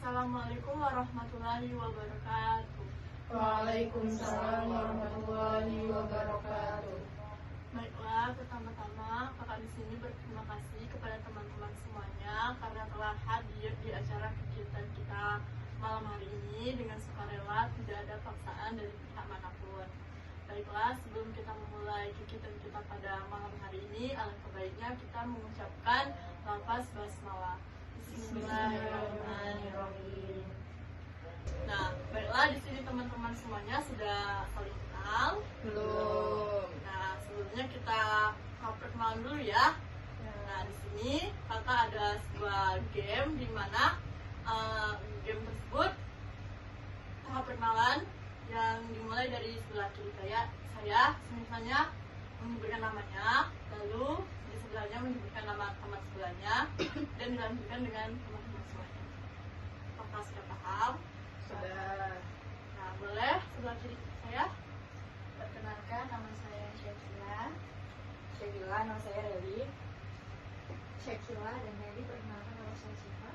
Assalamualaikum warahmatullahi wabarakatuh. Waalaikumsalam warahmatullahi wabarakatuh. Baiklah, pertama-tama kakak di sini berterima kasih kepada teman-teman semuanya karena telah hadir di acara kegiatan kita malam hari ini dengan sukarela, tidak ada paksaan dari pihak manapun. Baiklah, sebelum kita memulai kegiatan kita pada malam hari ini, alangkah baiknya kita mengucapkan lafaz basmalah. Bismillahirrahmanirrahim. Nah, baiklah, di sini teman-teman semuanya sudah saling kenal. Belum. Nah, sebelumnya kita perkenalan dulu ya. Nah, di sini kakak ada sebuah game di mana game tersebut tahap perkenalan yang dimulai dari sebelah kiri saya misalnya menyebutkan namanya, lalu di sebelahnya menyebutkan nama teman sebelahnya dan dilanjutkan dengan teman-teman semuanya. Apakah sudah paham? Sudah. Nah, boleh sebelah kiri saya. Perkenalkan, nama saya Syakila. Nama saya Reli. Syakila dan Reli, perkenalkan nama saya Syifa.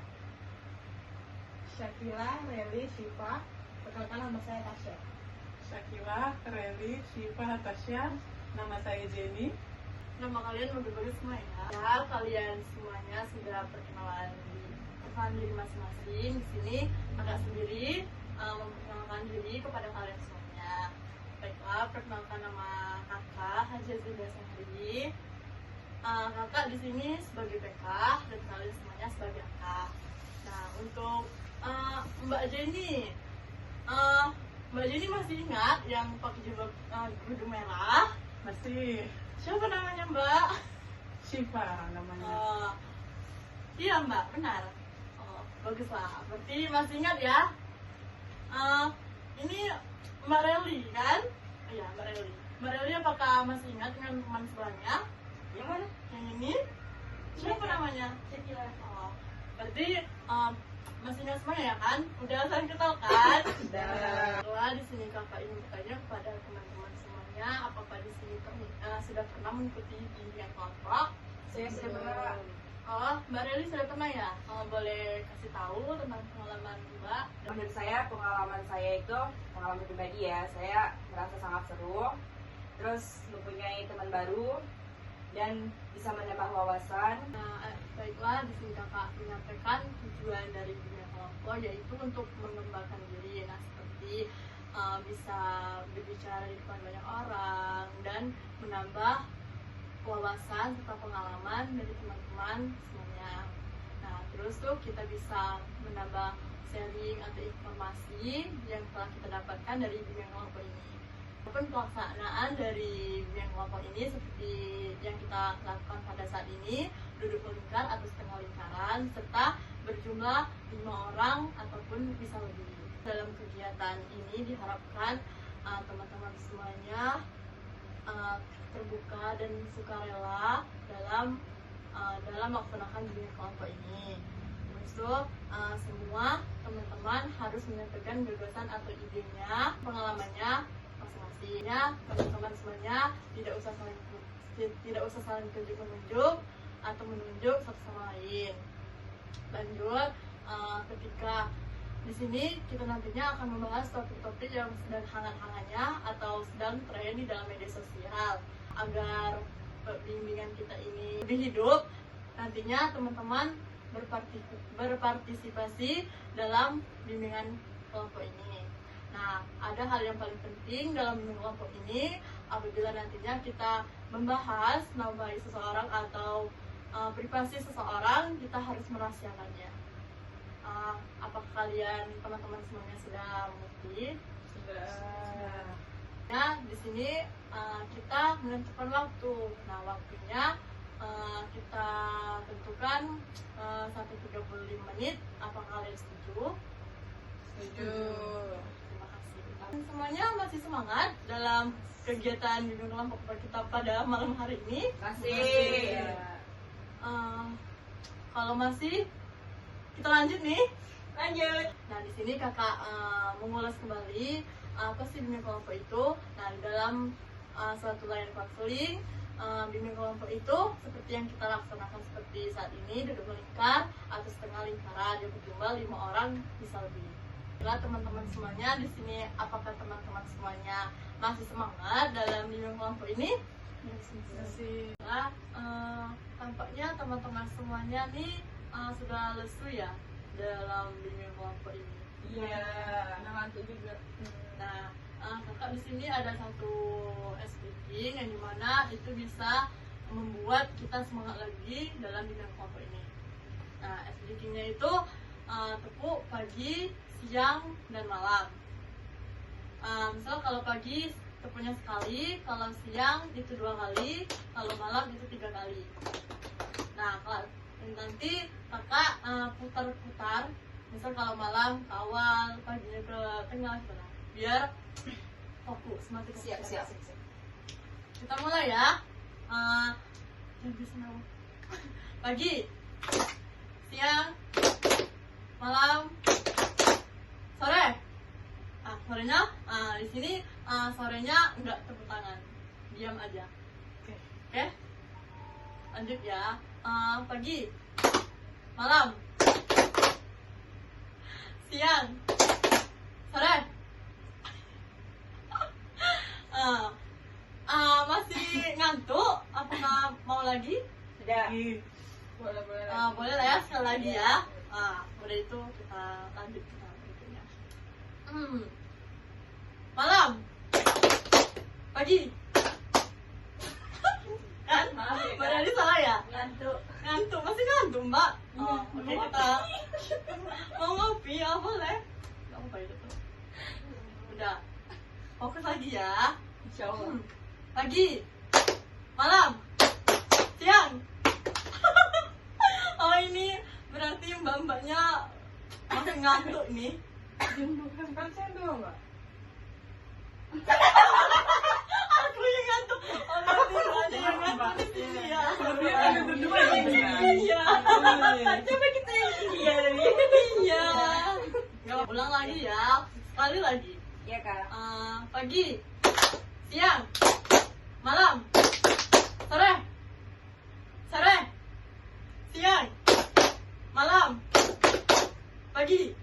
Syakila, Reli, Syifa. Perkenalkan nama saya Tasya. Syakila, Reli, Syifa, Tasya. Nama saya Jenny. Nama kalian udah bagus semua ya. Kalian semuanya sudah perkenalan diri masing-masing. Di sini kakak sendiri memperkenalkan diri kepada kalian semuanya. Baiklah, perkenalkan nama kakak Haji Zida Sahri. Kakak di sini sebagai PK dan kalian semuanya sebagai kakak. Nah, untuk Mbak Jenny, Mbak Jenny masih ingat yang pakai jilbab kerudung merah? Masih. Siapa namanya Mbak? Syifa namanya. Iya Mbak, benar. Baguslah, berarti masih ingat ya. Ini Mbak Reli kan? Iya, Mbak Reli. Mbak Reli apakah masih ingat dengan teman sebelahnya? Yang mana? Yang ini? Siapa namanya? Syakila. Berarti masih ingat semuanya ya kan? Udah saling kenal kan? Sudah. Setelah di sini kakak ingin bertanya kepada teman-teman semuanya, apakah di sini sudah pernah mengikuti bimbingan kelompok? Saya sudah pernah. Oh, Mbak Reli sudah pernah ya? Boleh kasih tahu tentang pengalaman Mbak? Menurut saya pengalaman saya itu pengalaman pribadi ya, saya merasa sangat seru, terus mempunyai teman baru dan bisa menambah wawasan. Baiklah, di sini kakak menyampaikan tujuan dari bimbingan kelompok yaitu untuk mengembangkan diri. Nah, seperti bisa berbicara di depan banyak orang dan menambah wawasan serta pengalaman dari teman-teman semuanya. Nah, terus tuh kita bisa menambah sharing atau informasi yang telah kita dapatkan dari bimbingan kelompok ini. Walaupun pelaksanaan dari bimbingan kelompok ini seperti yang kita lakukan pada saat ini, duduk melingkar atau setengah lingkaran, serta berjumlah 5 orang ataupun bisa lebih. Dalam kegiatan ini diharapkan teman-teman semuanya terbuka dan sukarela dalam melaksanakan bimbingan kelompok ini. Terus semua teman-teman harus menyampaikan gagasan atau idenya, pengalamannya masing-masing. Teman-teman semuanya tidak usah saling tunjuk-menunjuk atau menunjuk satu sama lain. Lanjut, ketika di sini kita nantinya akan membahas topik-topik yang sedang hangat-hangatnya atau sedang tren di dalam media sosial. Agar bimbingan kita ini lebih hidup, nantinya teman-teman berpartisipasi dalam bimbingan kelompok ini. Nah, ada hal yang paling penting dalam bimbingan kelompok ini, apabila nantinya kita membahas nama baik seseorang atau privasi seseorang, kita harus merahasiakannya. Apakah kalian teman-teman semuanya sudah mengerti? Sudah. Nah, di sini kita menentukan waktu. Nah, waktunya kita tentukan 1:35 menit. Apakah kalian setuju? Setuju. Terima kasih. Semuanya masih semangat dalam kegiatan bimbingan kelompok kita pada malam hari ini? Masih. Kalau masih, kita lanjut nih. Lanjut. Nah, di sini kakak mengulas kembali apa sih bimbingan kelompok itu. Nah, di dalam suatu layanan konseling bimbing kelompok itu seperti yang kita laksanakan seperti saat ini, duduk melingkar atau setengah lingkaran yang berjumlah 5 orang bisa lebih. Nah, teman-teman semuanya di sini, apakah teman-teman semuanya masih semangat dalam bimbing kelompok ini? Masih. Nah, tampaknya teman-teman semuanya nih sudah lesu ya dalam bimbing kelompok ini. Iya, ngantuk juga. Nah, kakak di sini ada satu speaking yang dimana itu bisa membuat kita semangat lagi dalam bimbing kelompok ini. Nah, speakingnya itu tepuk pagi, siang, dan malam. Misal kalau pagi tepuknya sekali, kalau siang itu 2 kali, kalau malam itu 3 kali. Nah, kalau nanti kakak putar-putar, misal kalau malam ke awal, paginya ke tengah gitu lah, biar fokus, semakin Siap. Kita mulai ya. Pagi, siang, malam, sore. Sorenya di sini sorenya enggak tepuk tangan, diam aja. Oke? Lanjut ya. Pagi, malam, siang, sore. Masih ngantuk? Apakah mau lagi? Sudah. Boleh. Boleh lah ya, sekali lagi ya. Udah itu kita lanjut kita berikutnya. Malam, pagi, kan? Berarti salah ya? Ngantuk. Ngantuk, masih ngantuk mbak? Oke, kita mau ngopi ya, boleh? Gak apa itu tuh. Udah, fokus lagi ya. Insya Allah. Pagi, malam, siang. Oh, ini berarti mbak-mbaknya masih ngantuk nih. Kan saya doang, Mbak. Aku yang ngantuk. Oh, berarti mbaknya yang ngantuk di sini ya. Lebih ada berdua ini. Iya. Coba kita yang iya tadi. Iya. Nggak ulang lagi ya. Sekali lagi. Iya kak. Pagi, siang, malam, sore, siang, malam, pagi.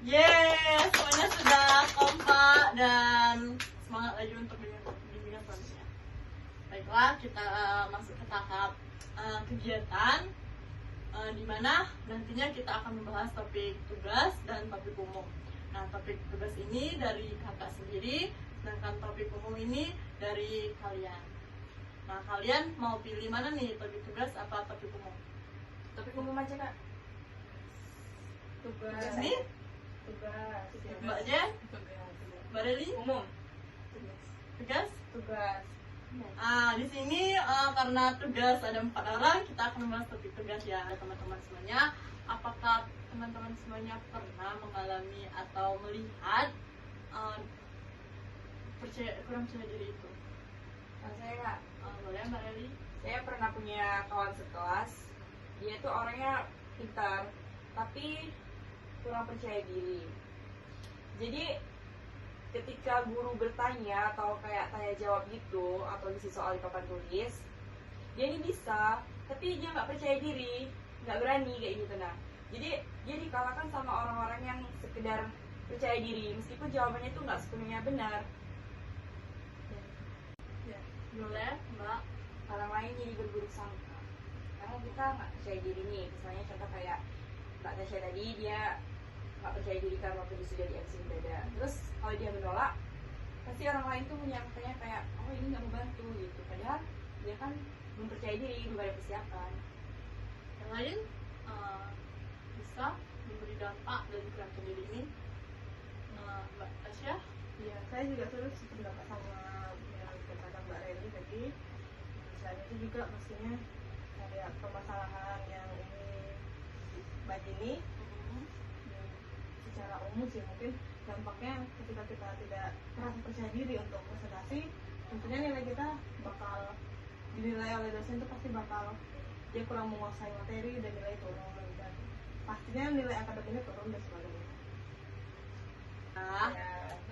Yes, semuanya sudah kompak dan semangat lagi untuk bimbingan selanjutnya. Baiklah, kita masuk ke tahap kegiatan di mana nantinya kita akan membahas topik tugas dan topik umum. Nah, topik tugas ini dari kakak sendiri, sedangkan topik umum ini dari kalian. Nah, kalian mau pilih mana nih, topik tugas apa topik umum? Topik umum aja kak. Tugas. Ini Tugas. Mbak Jen, Mbak Reli, Umum. tugas. Tugas. Di sini karena tugas ada 4 orang, kita akan membahas topik tugas ya, teman-teman semuanya. Apakah teman-teman semuanya pernah mengalami atau melihat kurang percaya diri itu? Nah, saya kak. Boleh Mbak Reli? Saya pernah punya kawan sekelas. Dia tuh orangnya pintar, tapi kurang percaya diri. Jadi ketika guru bertanya atau kayak tanya jawab gitu atau ngisi soal di papan tulis, dia ini bisa, tapi dia nggak percaya diri, nggak berani kayak gitu. Nah, jadi dia dikalahkan sama orang-orang yang sekedar percaya diri meskipun jawabannya itu nggak sepenuhnya benar. Boleh Mbak? Orang lain jadi berburuk sangka karena kita nggak percaya diri nih. Misalnya contoh kayak Mbak Tasya tadi, dia nggak percaya diri karena waktu sudah di MC beda. Terus kalau dia menolak, pasti orang lain tuh menyangkanya kayak, oh ini nggak membantu gitu. Padahal dia kan belum percaya diri, belum ada persiapan. Yang lain bisa memberi dampak dari gerakan diri ini? Mbak Tasya? Iya, saya juga terus sependapat sama yang dikatakan Mbak Reni tadi. Selain itu juga maksudnya kayak permasalahan yang ini bagi ini secara umum sih mungkin dampaknya ketika kita tidak merasa percaya diri untuk presentasi, tentunya nilai kita bakal dinilai oleh dosen itu pasti bakal dia kurang menguasai materi dan nilai turun, dan pastinya nilai akademiknya turun dan sebagainya. Nah,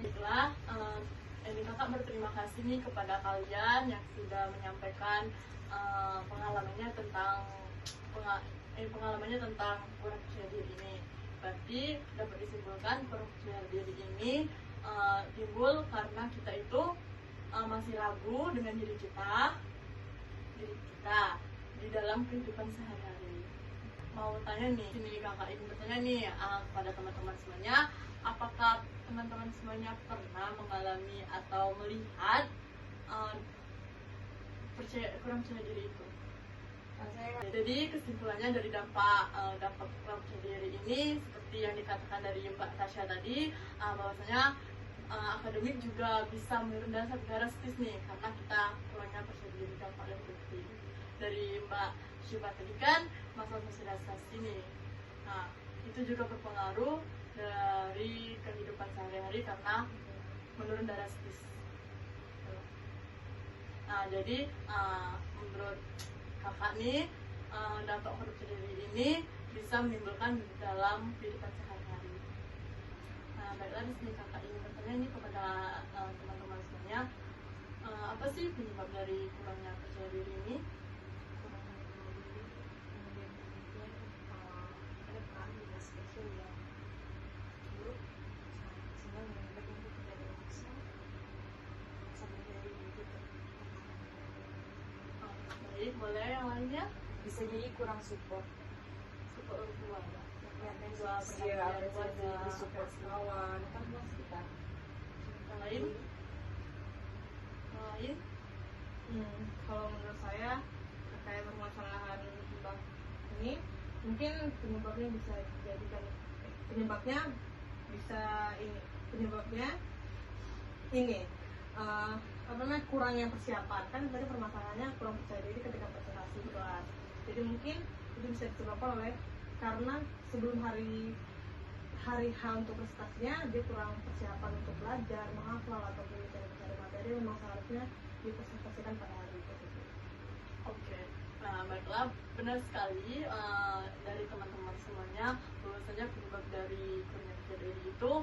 itulah sini kakak berterima kasih nih kepada kalian yang sudah menyampaikan pengalamannya tentang kurang percaya diri ini. Berarti dapat disimpulkan kurang percaya diri ini timbul karena kita itu masih ragu dengan diri kita di dalam kehidupan sehari-hari. Mau tanya nih, sini kakak ingin bertanya nih kepada teman-teman semuanya, apakah teman-teman semuanya pernah mengalami atau melihat kurang percaya diri itu? Jadi kesimpulannya dari dampak kurang percaya diri ini seperti yang dikatakan dari Mbak Tasya tadi, bahwasanya akademik juga bisa menurun secara drastis nih karena kita kurangnya percaya diri dampak yang penting. Dari Mbak Syifa tadi kan masalah sosialisasi ini, nah itu juga berpengaruh dari kehidupan sehari-hari karena menurun drastis. Nah jadi menurut kakak nih dampak kurang percaya diri ini bisa menimbulkan dalam kehidupan sehari-hari. Nah baiklah, di sini kakak ingin bertanya nih kepada teman-teman semuanya, apa sih penyebab dari kurangnya percaya diri ini? Baik, boleh yang lainnya? Bisa jadi kurang support. Support orang tua ya. Iya, di support kawan, kan mas kita. Yang lain? Yang lain? Kalau menurut saya terkait permasalahan limbah ini, mungkin penyebabnya bisa dijadikan kurangnya persiapan. Kan tadi permasalahannya kurang percaya diri ketika presentasi di kelas. Jadi mungkin itu bisa disebabkan oleh karena sebelum hari H untuk presentasinya dia kurang persiapan untuk belajar, menghafal ataupun mencari materi memang seharusnya dipresentasikan pada hari tersebut. Oke, nah baiklah, benar sekali dari teman-teman semuanya bahwasanya penyebab dari kurangnya percaya diri itu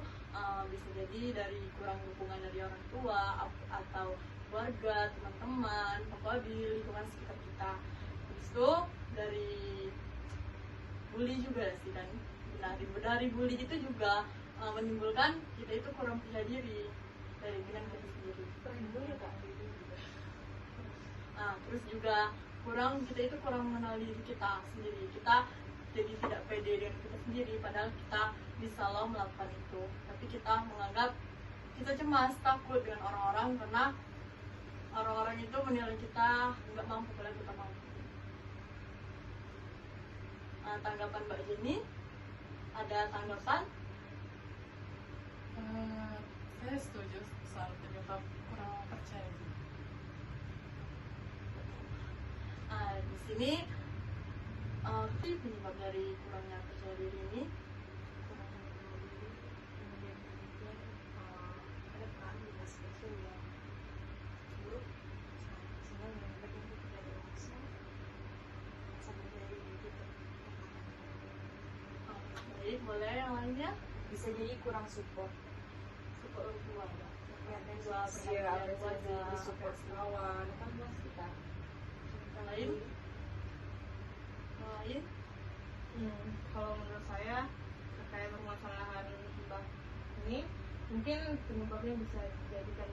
bisa jadi dari kurang dukungan dari orang tua atau keluarga, teman-teman, pokoknya di lingkungan sekitar kita. Terus itu dari bully juga sih kan. Nah dari bully itu juga menimbulkan kita itu kurang percaya diri dari diri kita sendiri. Nah, terus juga kita itu kurang mengenal diri kita sendiri. Kita jadi tidak pede dengan kita sendiri, padahal kita bisa loh melakukan itu. Tapi kita menganggap kita cemas, takut dengan orang-orang karena orang-orang itu menilai kita nggak mampu, padahal kita mampu. Nah, tanggapan Mbak Jenny, ada tanggapan? Saya setuju soal penyebab kurang percaya diri. Di sini penyebab dari kurangnya percaya diri ini baik, boleh yang lainnya? Bisa jadi kurang support. Support orang tua ya. Iya, di support kawan, kan mas kita. Yang lain? Yang lain? Kalau menurut saya terkait permasalahan limbah ini, mungkin penyebabnya bisa dijadikan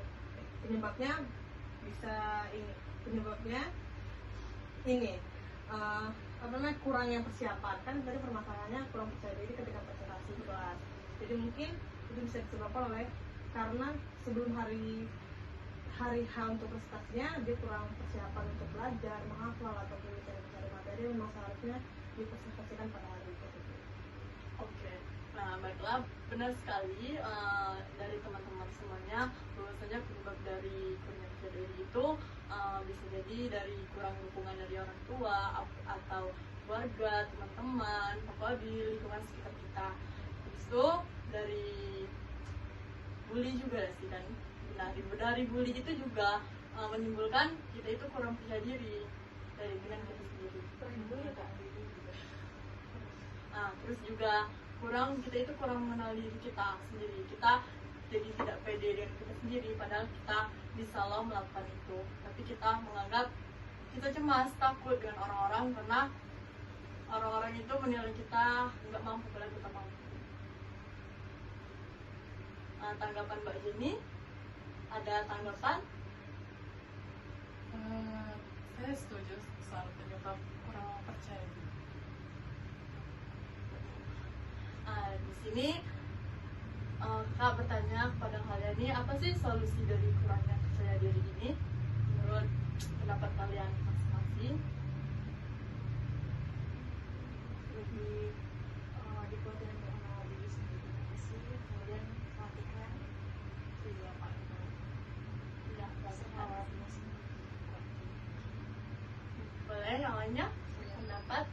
kurangnya persiapan. Kan tadi permasalahannya kurang percaya diri ketika presentasi di kelas. Jadi mungkin itu bisa disebabkan oleh karena sebelum hari H untuk presentasinya dia kurang persiapan untuk belajar, menghafal ataupun mencari materi memang seharusnya dipresentasikan pada hari tersebut. Oke, nah baiklah, benar sekali dari teman-teman semuanya bahwasanya penyebab dari kurangnya percaya diri itu bisa jadi dari kurang dukungan dari orang tua atau keluarga, teman-teman, pokoknya di lingkungan sekitar kita. Terus itu dari bully juga sih kan. Nah dari bully itu juga menimbulkan kita itu kurang percaya diri dari diri kita sendiri. Nah terus juga kita itu kurang mengenal diri kita sendiri. Kita jadi tidak pede dengan kita sendiri, padahal kita bisa loh melakukan itu, tapi kita menganggap kita cemas, takut dengan orang-orang karena orang-orang itu menilai kita nggak mampu padahal kita mampu. Tanggapan Mbak Jenny, ada tanggapan? Saya setuju soal penyebab kurang percaya diri. Di sini Kak bertanya kepada kalian nih, apa sih solusi dari kurangnya percaya diri ini menurut pendapat kalian masing-masing? Lebih dikuatin untuk mengenal diri sendiri aja sih, kemudian perhatikan Iya, Pak. Iya, semua diri sendiri. boleh yang lainnya pendapat?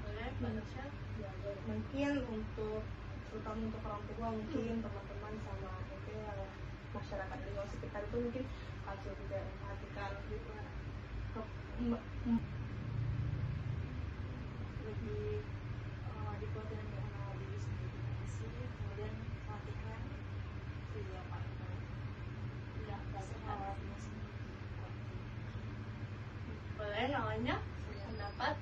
Boleh, Mbak Tasya? Ya, mungkin untuk terutama untuk orang tua, mungkin teman-teman sama mungkin masyarakat di luar sekitar itu mungkin harus juga memperhatikan juga Lebih dikuatin untuk mengenal diri sendiri aja sih, kemudian perhatikan Iya, Pak. Iya, semua diri sendiri. boleh yang lainnya pendapat?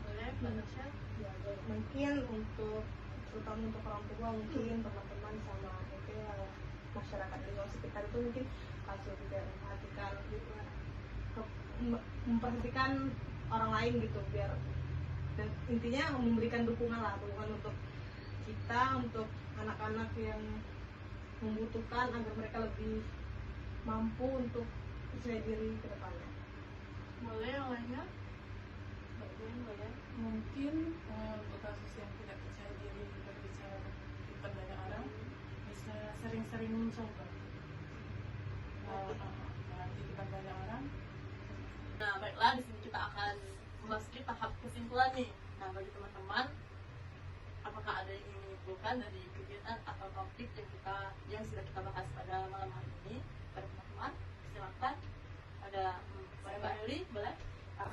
Boleh, Mbak Tasya? ya, mungkin untuk terutama untuk orang tua, mungkin teman-teman sama mungkin masyarakat di luar sekitar itu mungkin harus juga memperhatikan juga memperhatikan orang lain gitu, biar dan intinya memberikan dukungan untuk kita, untuk anak-anak yang membutuhkan agar mereka lebih mampu untuk percaya diri ke depannya. Boleh yang lainnya? Mbak Jen, boleh? Mungkin untuk kasus yang tidak percaya diri berbicara di depan banyak orang, bisa sering-sering mencoba di depan banyak orang. Nah, baiklah, di sini kita akan memasuki tahap kesimpulan nih. Nah, bagi teman-teman, apakah ada yang ingin menyimpulkan dari kegiatan atau topik yang sudah kita bahas pada malam hari ini? Pada teman-teman, silakan. Ada Mbak Eli, boleh?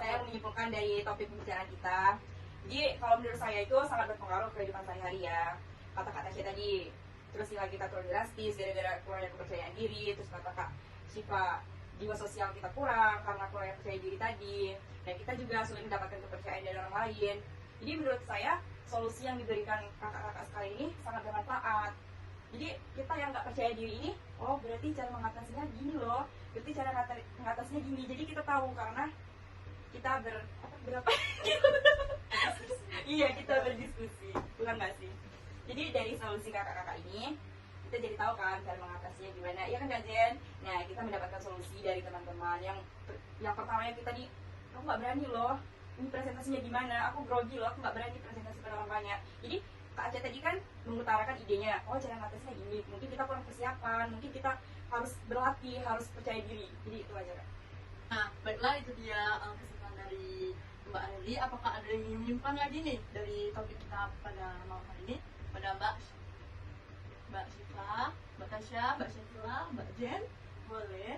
Saya menyimpulkan dari topik pembicaraan kita. Jadi kalau menurut saya itu sangat berpengaruh ke kehidupan sehari-hari ya. Kata-kata saya tadi, terus nilai kita turun drastis gara-gara kurangnya kepercayaan diri. Terus kata Kak Syifa, jiwa sosial kita kurang karena kurangnya percaya diri tadi. Dan kita juga sulit mendapatkan kepercayaan dari orang lain. Jadi menurut saya solusi yang diberikan kakak-kakak sekali ini sangat bermanfaat. Jadi kita yang nggak percaya diri ini, oh berarti cara mengatasinya gini loh. Berarti cara mengatasinya gini. Jadi kita tahu karena kita berapa? Iya, kita berdiskusi, bukan nggak sih? Jadi dari solusi kakak-kakak ini kita jadi tahu kan cara mengatasinya gimana, ya kan Kak Jen? Nah, kita mendapatkan solusi dari teman-teman yang pertamanya kita nih, aku nggak berani loh, ini presentasinya gimana? Aku grogi loh, aku nggak berani presentasi pada orang banyak. Jadi Kak Aceh tadi kan mengutarakan idenya, oh cara mengatasinya gini, mungkin kita kurang persiapan, mungkin kita harus berlatih, harus percaya diri. Jadi itu aja Kak. Nah, baiklah, itu dia kesimpulan dari Mbak Eli. Apakah ada yang ingin menyimpulkan lagi nih dari topik kita pada malam hari ini? Pada Mbak Syifa, Mbak Tasya, Mbak Syakila, Mbak Jen, boleh?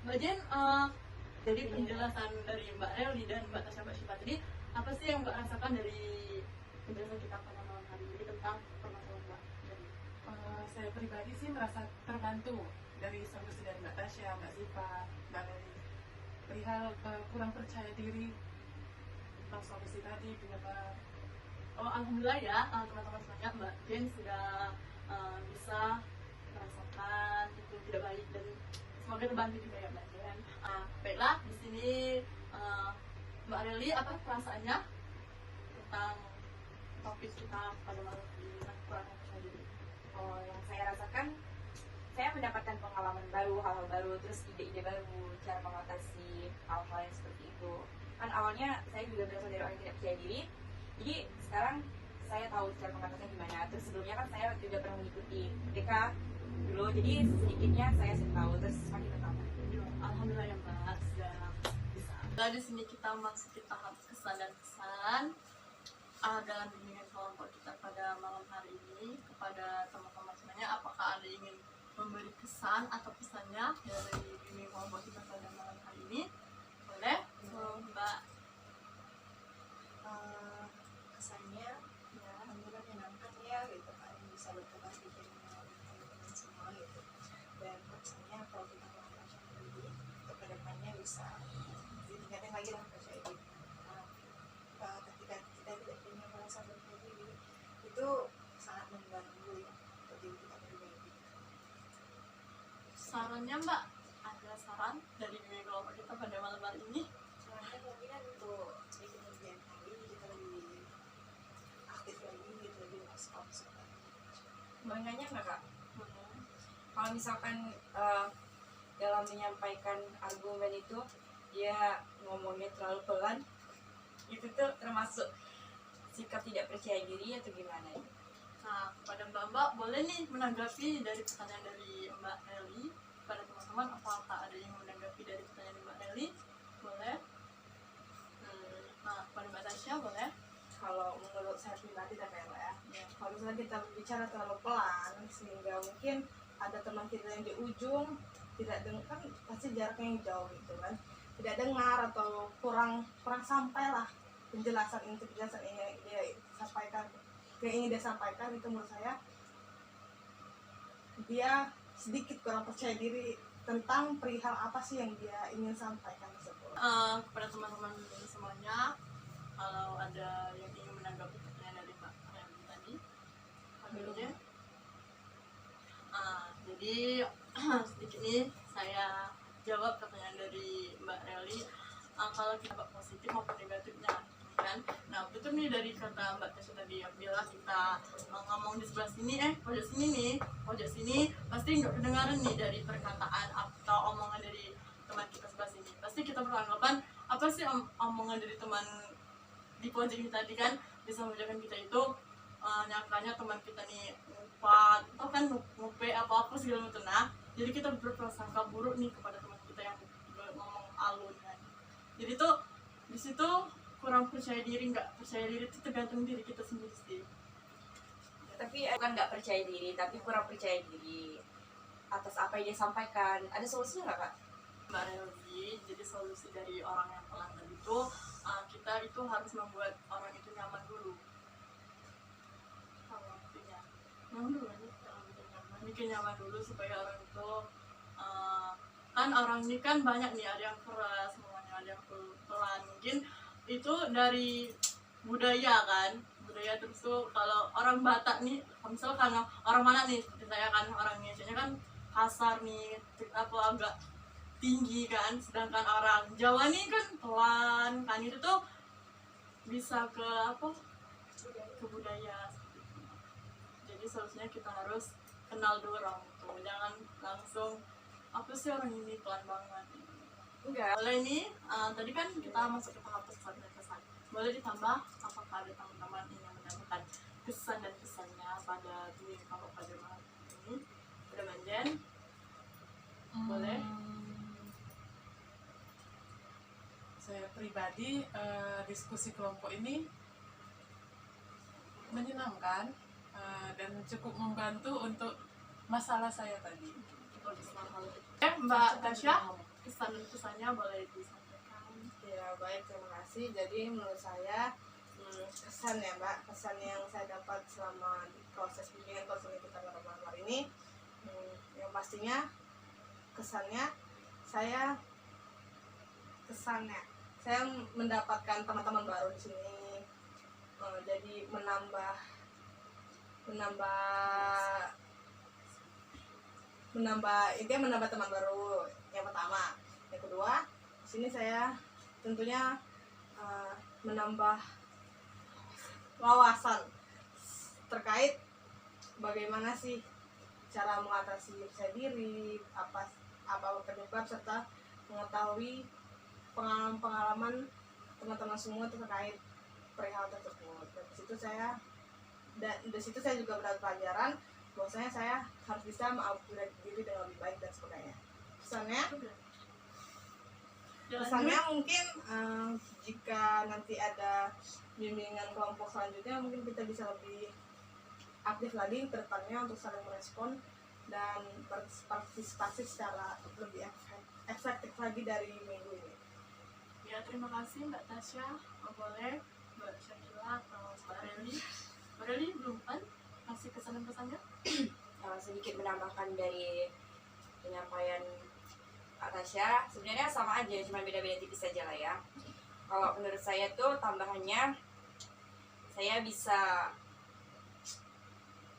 Mbak Jen, jadi penjelasan dari Mbak Eli dan Mbak Tasya, Mbak Syifa tadi, apa sih yang Mbak rasakan dari penjelasan kita pada malam hari ini tentang permasalahan Mbak Jen? Saya pribadi sih merasa terbantu dari solusi dari Mbak Tasya, Mbak Syifa, Mbak Leli perihal kurang percaya diri tentang solusi tadi penyebab. Oh, alhamdulillah ya teman-teman semuanya, Mbak Jen sudah bisa merasakan itu tidak baik dan semoga terbantu juga ya Mbak Jen. Baiklah, di sini Mbak Leli, apa perasaannya tentang topik kita pada malam ini tentang kurang percaya diri? Oh, yang saya rasakan, saya mendapatkan pengalaman baru, hal-hal baru, terus ide-ide baru, cara mengatasi hal-hal yang seperti itu. Kan awalnya saya juga berasal dari orang yang tidak percaya diri, jadi sekarang saya tahu cara mengatasinya gimana. Terus sebelumnya kan saya juga pernah mengikuti PDK dulu, jadi sedikitnya saya sudah tahu, terus semakin bertambah. Alhamdulillah ya Mbak, sudah bisa. Nah, di sini kita memasuki tahap kesan dan pesan dalam bimbingan kelompok kita pada malam hari ini kepada teman-teman semuanya. Apakah ada yang ingin memberi kesan atau pesannya dari bimbingan kelompok kita pada malam hari ini? Boleh? Mbak. Kesan sarannya Mbak, ada saran dari bimbing kelompok kita pada malam hari ini? Soalnya kemungkinan untuk di kemudian hari kita lebih aktif lagi gitu, lebih respons. Boleh nanya nggak kak? Kalau misalkan dalam menyampaikan argumen itu dia ngomongnya terlalu pelan, itu tuh termasuk sikap tidak percaya diri atau gimana ya? Nah, kepada Mbak-Mbak boleh nih menanggapi dari pertanyaan dari Mbak Eli. Pada teman-teman, apakah ada yang menanggapi dari pertanyaan Mbak Eli? Boleh. Nah, kepada Mbak Tasya boleh. Kalau menurut saya pribadi dan ya, kalau misalnya kita bicara terlalu pelan sehingga mungkin ada teman kita yang di ujung tidak dengar, kan pasti jaraknya yang jauh gitu kan, tidak dengar atau kurang sampai lah penjelasan ini dia sampaikan, yang ingin dia sampaikan. Itu menurut saya dia sedikit kurang percaya diri tentang perihal apa sih yang dia ingin sampaikan tersebut. Kepada teman-teman semuanya, kalau ada yang ingin menanggapi pertanyaan dari Mbak Eli tadi, ambil aja. Jadi sedikit nih saya jawab pertanyaan dari Mbak Eli. Kalau kita positif maupun negatifnya kan. Nah, betul nih dari kata Mbak Tasya tadi, bila kita ngomong di sebelah sini, pojok sini nih, pojok sini, pasti nggak kedengaran nih dari perkataan atau omongan dari teman kita sebelah sini. Pasti kita beranggapan apa sih omongan dari teman di pojok ini tadi kan, bisa memudahkan kita itu nyangkanya teman kita nih ngumpat atau kan ngupe apa segala macam. Nah, jadi kita berprasangka buruk nih kepada teman kita yang ngomong alun kan. Jadi tuh di situ kurang percaya diri, nggak percaya diri itu tergantung diri kita sendiri sih. Tapi bukan nggak percaya diri, tapi kurang percaya diri atas apa yang dia sampaikan. Ada solusinya nggak kak? Mbak Relvi, jadi solusi dari orang yang pelan tadi itu kita itu harus membuat orang itu nyaman dulu. Kalau artinya nyaman dulu aja, bikin nyaman dulu supaya orang itu kan orang ini kan banyak nih, ada yang keras semuanya, ada yang pelan. Mungkin itu dari budaya kan, budaya. Terus tuh kalau orang Batak nih, misalkan orang mana nih, seperti saya kan orang Indonesia kan kasar nih, apa agak tinggi kan, sedangkan orang Jawa nih kan pelan kan. Itu tuh bisa ke apa, ke budaya. Jadi solusinya kita harus kenal dulu orang itu, jangan langsung apa sih orang ini pelan banget. Enggak. Boleh nih, tadi kan kita masuk ke tahap pesan dan kesan. Boleh ditambah apakah ada teman-teman yang menambahkan kesan dan kesannya pada bimbing kelompok pada malam ini? Udah Manjen? Boleh? Saya pribadi diskusi kelompok ini menyenangkan dan cukup membantu untuk masalah saya tadi. Mbak Tasya, kesan dan kesannya boleh disampaikan. Ya baik, terima kasih. Jadi menurut saya kesan ya Mbak, kesan yang saya dapat selama di proses bimbingan konseling kita pada malam hari ini, yang pastinya kesannya saya mendapatkan teman-teman baru di sini, jadi menambah intinya menambah teman baru, yang pertama. Yang kedua, di sini saya tentunya menambah wawasan terkait bagaimana sih cara mengatasi percaya diri, apa penyebab, serta mengetahui pengalaman teman-teman semua terkait perihal tersebut. Dan di situ saya juga mendapat pelajaran bahwasanya saya harus bisa mengupgrade diri dengan lebih baik dan sebagainya. Kesannya mungkin jika nanti ada bimbingan kelompok selanjutnya, mungkin kita bisa lebih aktif lagi ke depannya untuk saling merespon dan partisipasi secara lebih efektif lagi dari minggu ini. Ya, terima kasih Mbak Tasya. Boleh Mbak Syakila atau Mbak Reli? Mbak Reli belum kan kasih kesan dan pesannya? Sedikit menambahkan dari penyampaian Tasya, sebenarnya sama aja, cuma beda-beda tipis saja lah ya. Kalau menurut saya tuh tambahannya, saya bisa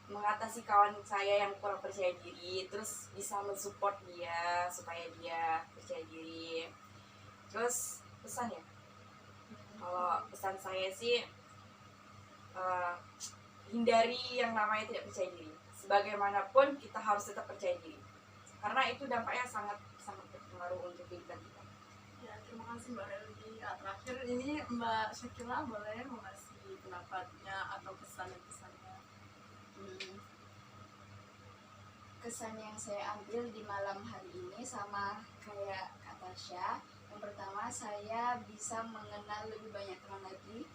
mengatasi kawan saya yang kurang percaya diri, terus bisa mensupport dia supaya dia percaya diri. Terus pesan ya, kalau pesan saya sih hindari yang namanya tidak percaya diri. Sebagaimanapun kita harus tetap percaya diri, karena itu dampaknya sangat sangat berpengaruh untuk kehidupan kita. Ya, terima kasih Mbak Relgi. Terakhir ini Mbak Syakila boleh mengasih pendapatnya atau pesan-pesannya. Kesan yang saya ambil di malam hari ini sama kayak Kak Tasya. Yang pertama, saya bisa mengenal lebih banyak teman lagi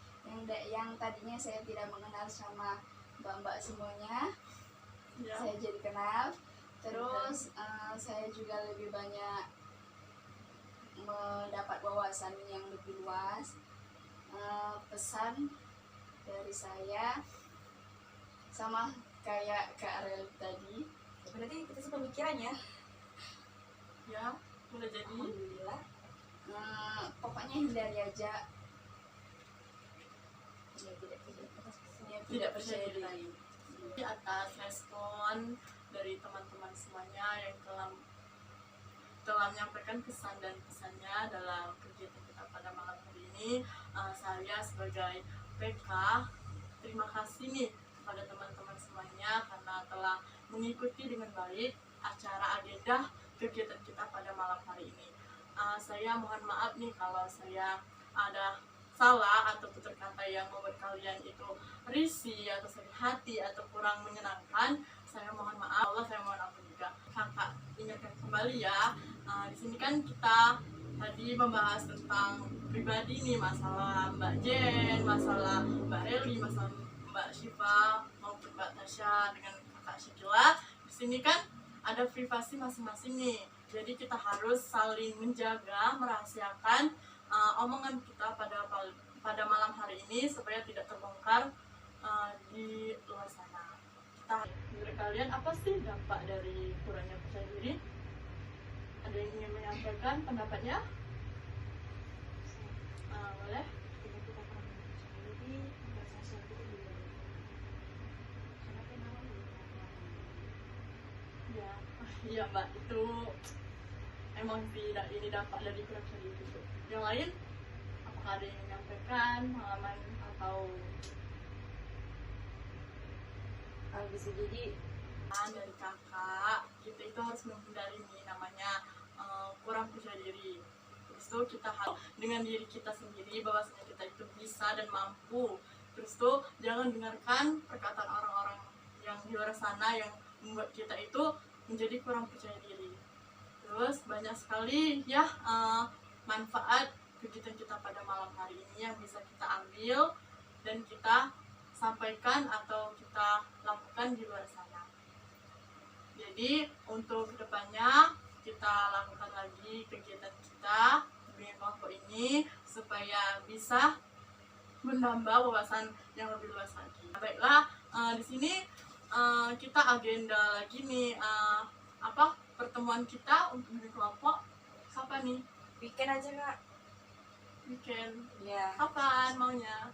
yang tadinya saya tidak mengenal sama mbak-mbak semuanya. Ya. Saya jadi kenal. Terus saya juga lebih banyak mendapat wawasan yang lebih luas. Pesan dari saya sama kayak Kak Arel tadi, Berarti kita sepemikirannya. Ya, boleh jadi. Alhamdulillah. pokoknya hindari aja Tidak percaya diri. Atas respon dari teman-teman semuanya yang telah menyampaikan kesan dan pesannya dalam kegiatan kita pada malam hari ini, saya sebagai PK terima kasih nih kepada teman-teman semuanya karena telah mengikuti dengan baik acara agenda kegiatan kita pada malam hari ini. Saya mohon maaf nih kalau saya ada salah atau tutur kata yang membuat kalian itu risih atau sakit hati atau kurang menyenangkan. Saya mohon maaf, Allah saya mohon ampun juga. Kakak ingatkan kembali ya, di sini kan kita tadi membahas tentang pribadi nih, masalah Mbak Jen, masalah Mbak Reli, masalah Mbak Syifa maupun Mbak Tasya dengan Kakak Syakila. Di sini kan ada privasi masing-masing nih. Jadi kita harus saling menjaga, merahasiakan omongan kita pada malam hari ini supaya tidak terbongkar di luar sana. Menurut kalian apa sih dampak dari kurangnya percaya diri? Ada yang ingin menyampaikan pendapatnya? Boleh? Ya, iya Mbak, itu emang tidak ini dampak dari kurang percaya diri itu. Yang lain, apakah ada yang menyampaikan pengalaman atau Bisa jadi dari kakak, kita itu harus menghindari nih namanya kurang percaya diri. Terus tuh kita harus dengan diri kita sendiri bahwasanya kita itu bisa dan mampu. Terus tuh jangan dengarkan perkataan orang-orang yang di luar sana yang membuat kita itu menjadi kurang percaya diri. Terus banyak sekali ya manfaat kegiatan kita pada malam hari ini yang bisa kita ambil dan kita sampaikan atau kita lakukan di luar sana. Jadi untuk kedepannya kita lakukan lagi kegiatan kita dengan kelompok ini supaya bisa menambah wawasan yang lebih luas lagi. Baiklah, di sini kita agenda lagi nih pertemuan kita untuk di kelompok kapan nih? weekend aja Kak. Weekend. Ya. Kapan maunya?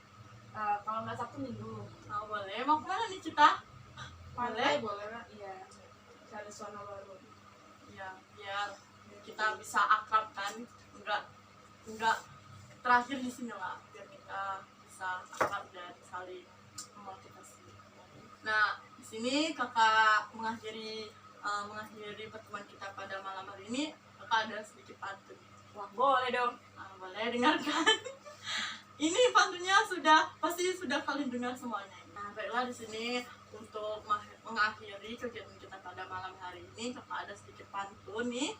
Kalau nggak Sabtu Minggu. Boleh. Mau kemana nih Cita? Pantai boleh Kak? Iya. Cari suasana baru. Ya, biar kita bisa akrab kan, enggak terakhir di sini lah, biar kita bisa akrab dan saling memotivasi. Nah, di sini kakak mengakhiri pertemuan kita pada malam hari ini. Kakak ada sedikit pantun. Wah, boleh dong. Boleh dengarkan. Ini pantunnya pasti sudah kalian dengar semuanya. Nah, baiklah di sini untuk mengakhiri kegiatan kita pada malam hari ini, kakak ada sedikit pantun nih.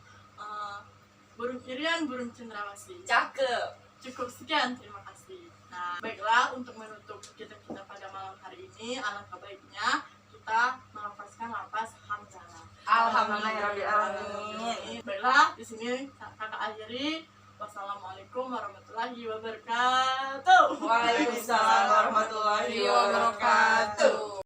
Burung irian, burung cendrawasih. Cakep. Cukup sekian, terima kasih. Nah, baiklah untuk menutup kegiatan kita pada malam hari ini, alangkah baiknya kita melafazkan lafaz hamdalah. Alhamdulillahirobbilalamin. Baiklah, di sini kakak akhiri. Wassalamualaikum warahmatullahi wabarakatuh. Waalaikumsalam warahmatullahi wabarakatuh.